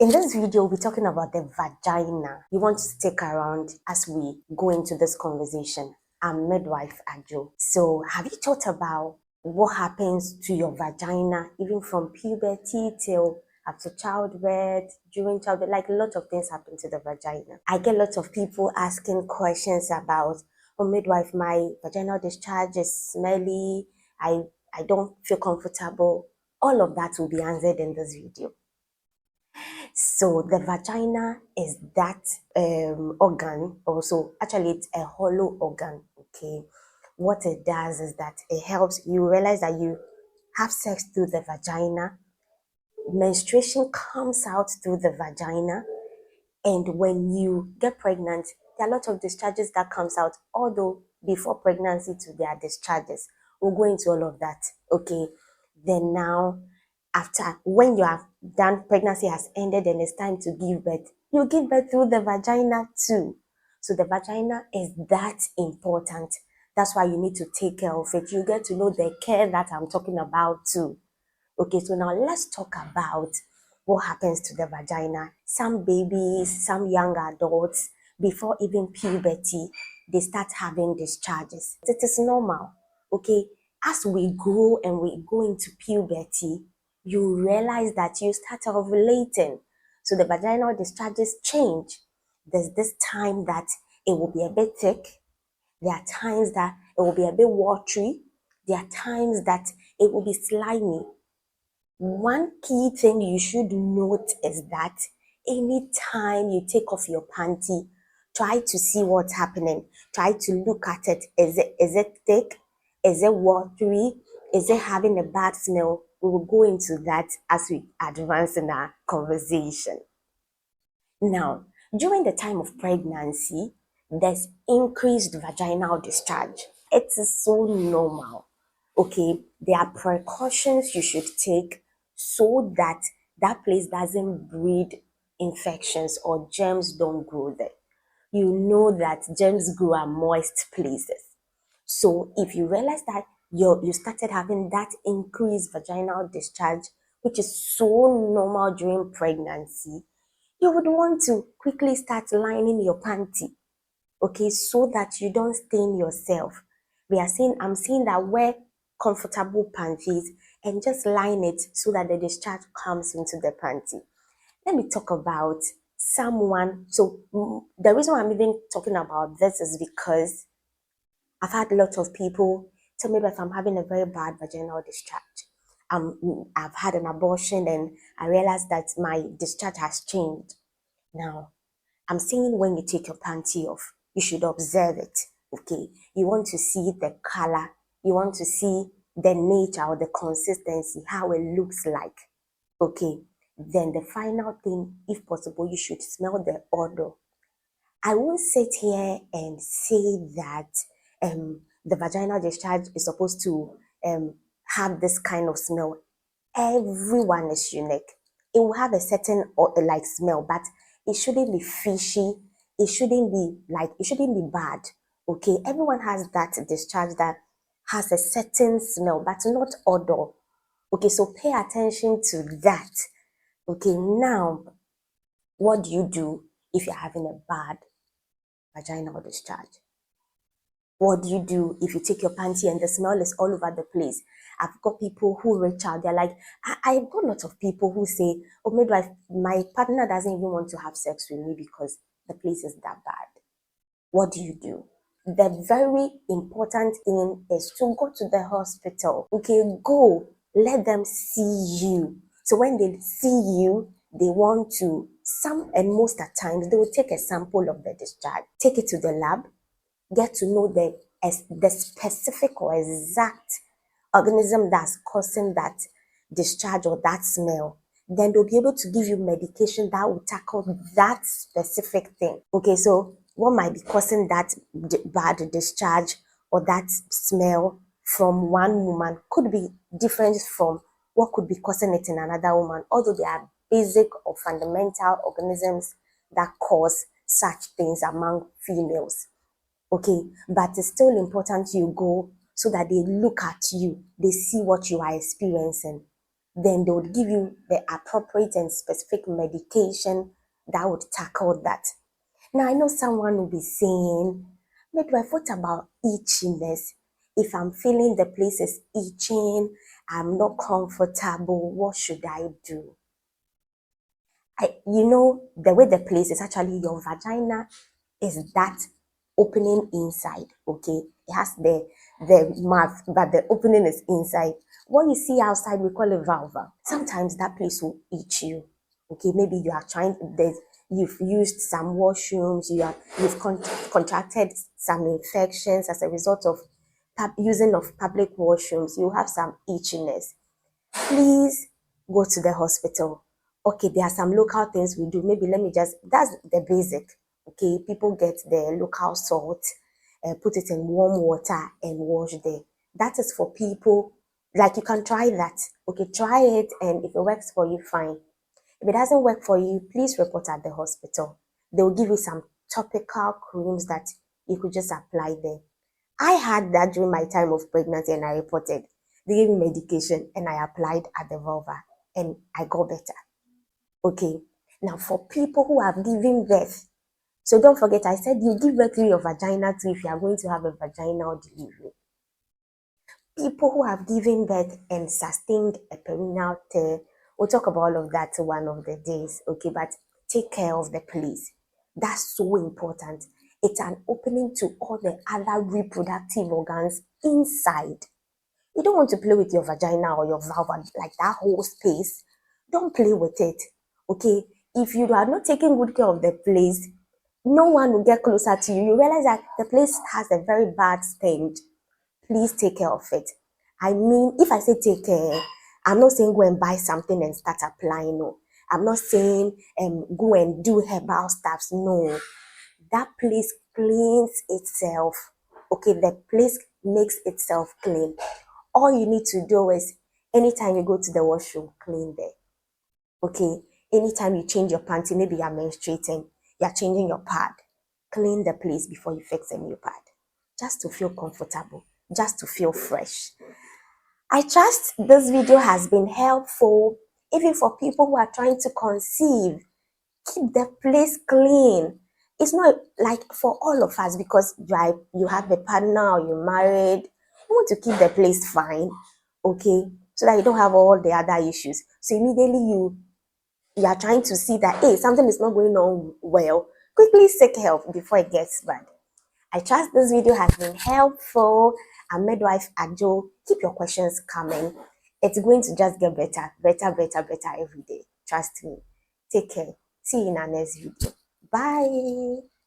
In this video, we'll be talking about the vagina. You want to stick around as we go into this conversation. I'm Midwife Adzo. So, have you thought about what happens to your vagina, even from puberty till after childbirth, during childbirth? Like, a lot of things happen to the vagina. I get lots of people asking questions about, oh, midwife, my vaginal discharge is smelly. I don't feel comfortable. All of that will be answered in this video. So the vagina is that organ also. Actually, it's a hollow organ. Okay, what it does is that it helps you realize that you have sex through the vagina. Menstruation comes out through the vagina, and when you get pregnant, there are a lot of discharges that comes out. Although before pregnancy, too, there are discharges. We'll go into all of that. Okay, then now after when you have done, pregnancy has ended and it's time to give birth, you give birth through the vagina too. So the vagina is that important. That's why you need to take care of it. You get to know the care that I'm talking about too. Okay, so now let's talk about what happens to the vagina. Some babies, some young adults, before even puberty, they start having discharges. It is normal. Okay, as we grow and we go into puberty, you realize that you start ovulating. So the vaginal discharges change. There's this time that it will be a bit thick. There are times that it will be a bit watery. There are times that it will be slimy. One key thing you should note is that anytime you take off your panty, try to see what's happening. Try to look at it. Is it thick? Is it watery? Is it having a bad smell? We will go into that as we advance in our conversation. Now, during the time of pregnancy, there's increased vaginal discharge. It is so normal. Okay, there are precautions you should take so that that place doesn't breed infections or germs don't grow there. You know that germs grow at moist places. So if you realize that you started having that increased vaginal discharge, which is so normal during pregnancy, you would want to quickly start lining your panty, okay, so that you don't stain yourself. I'm saying that wear comfortable panties and just line it so that the discharge comes into the panty. Let me talk about someone. So the reason why I'm even talking about this is because I've had a lot of people tell me that I'm having a very bad vaginal discharge. I've had an abortion and I realized that my discharge has changed. Now, I'm saying when you take your panty off, you should observe it. Okay. You want to see the color, you want to see the nature or the consistency, how it looks like. Okay. Then the final thing, if possible, you should smell the odor. I won't sit here and say that the vaginal discharge is supposed to have this kind of smell. Everyone is unique. It will have a certain like smell, but it shouldn't be fishy. It shouldn't be bad. Okay, everyone has that discharge that has a certain smell, but not odor. Okay, so pay attention to that. Okay, now what do you do if you're having a bad vaginal discharge? What do you do if you take your panty and the smell is all over the place? I've got people who reach out. They're like, I've got lots of people who say, oh, midwife, my partner doesn't even want to have sex with me because the place is that bad. What do you do? The very important thing is to go to the hospital. Okay, go. Let them see you. So when they see you, they want to, and most at times, they will take a sample of the discharge, take it to the lab, get to know the specific or exact organism that's causing that discharge or that smell. Then they'll be able to give you medication that will tackle that specific thing. Okay, so what might be causing that bad discharge or that smell from one woman could be different from what could be causing it in another woman, although there are basic or fundamental organisms that cause such things among females. Okay, but it's still important you go so that they look at you, they see what you are experiencing. then they would give you the appropriate and specific medication that would tackle that. Now, I know someone will be saying, Midwife, what about itchiness? If I'm feeling the place is itching, I'm not comfortable, what should I do? The way the place is actually your vagina is that opening inside, okay? It has the mouth, but the opening is inside. What you see outside, we call it vulva. Sometimes that place will itch you, okay? Maybe you are you've used some washrooms, you've contracted some infections as a result of using of public washrooms. You have some itchiness. Please go to the hospital. Okay, there are some local things we do. Maybe that's the basic. Okay, people get the local salt, put it in warm water and wash there. That is for people, like you can try that. Okay, try it, and if it works for you, fine. If it doesn't work for you, please report at the hospital. They will give you some topical creams that you could just apply there. I had that during my time of pregnancy and I reported. They gave me medication and I applied at the vulva and I got better. Okay. Now for people who have given birth, so don't forget I said you give birth through your vagina too if you are going to have a vaginal delivery. People who have given birth and sustained a perineal tear, we'll talk about all of that one of the days, okay? But take care of the place. That's so important. It's an opening to all the other reproductive organs inside. You don't want to play with your vagina or your vulva, like that whole space. Don't play with it, okay? If you are not taking good care of the place, no one will get closer to you. You realize that the place has a very bad stench. Please take care of it. I mean, if I say take care, I'm not saying go and buy something and start applying. No, I'm not saying go and do herbal stuffs. No, that place cleans itself. Okay, the place makes itself clean. All you need to do is anytime you go to the washroom, clean there. Okay, anytime you change your panty, maybe you're menstruating, you're changing your pad, clean the place before you fix a new pad, just to feel comfortable, just to feel fresh. I trust this video has been helpful, even for people who are trying to conceive. Keep the place clean. It's not like for all of us because you have a partner or you're married. You want to keep the place fine, okay, so that you don't have all the other issues. So immediately you are trying to see that, hey, something is not going on well, quickly seek help before it gets bad. I trust this video has been helpful. I'm Midwife Adzo. Keep your questions coming. It's going to just get better, better, better, better every day. Trust me. Take care. See you in our next video. Bye.